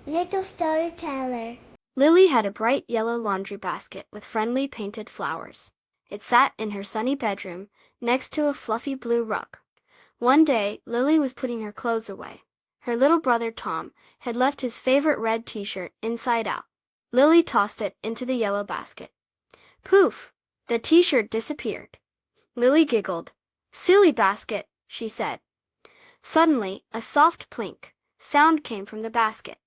Little storyteller. Lily had a bright yellow laundry basket with friendly painted flowers. It sat in her sunny bedroom, next to a fluffy blue rug. One day, Lily was putting her clothes away. Her little brother Tom had left his favorite red t-shirt inside out. Lily tossed it into the yellow basket. Poof! The t-shirt disappeared. Lily giggled. Silly basket, she said. Suddenly, a soft plink sound came from the basket.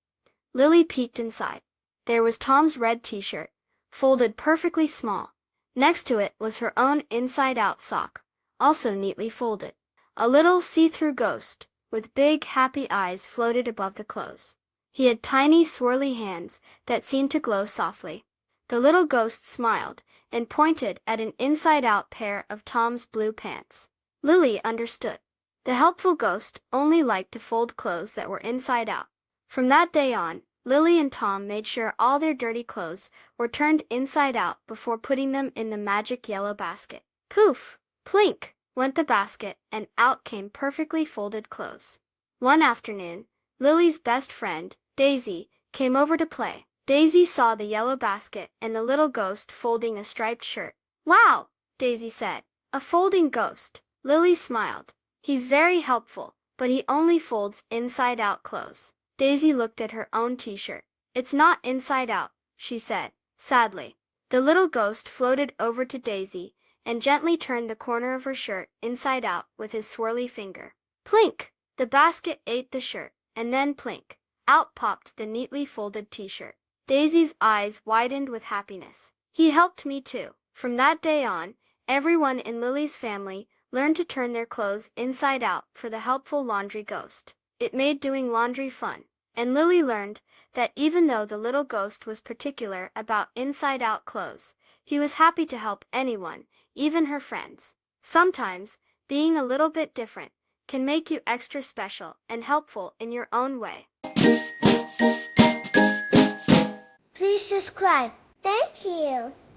Lily peeked inside. There was Tom's red t-shirt, folded perfectly small. Next to it was her own inside-out sock, also neatly folded. A little see-through ghost, with big, happy eyes floated above the clothes. He had tiny, swirly hands that seemed to glow softly. The little ghost smiled and pointed at an inside-out pair of Tom's blue pants. Lily understood. The helpful ghost only liked to fold clothes that were inside out. From that day on, Lily and Tom made sure all their dirty clothes were turned inside out before putting them in the magic yellow basket. Poof! Plink! Went the basket, and out came perfectly folded clothes. One afternoon, Lily's best friend, Daisy, came over to play. Daisy saw the yellow basket and the little ghost folding a striped shirt. Wow! Daisy said. A folding ghost. Lily smiled. He's very helpful, but he only folds inside-out clothes. Daisy looked at her own t-shirt. It's not inside out, she said, sadly. The little ghost floated over to Daisy and gently turned the corner of her shirt inside out with his swirly finger. Plink! The basket ate the shirt, and then plink! Out popped the neatly folded t-shirt. Daisy's eyes widened with happiness. He helped me too. From that day on, everyone in Lily's family learned to turn their clothes inside out for the helpful laundry ghost. It made doing laundry fun. And Lily learned that even though the little ghost was particular about inside-out clothes, he was happy to help anyone, even her friends. Sometimes, being a little bit different can make you extra special and helpful in your own way. Please subscribe. Thank you.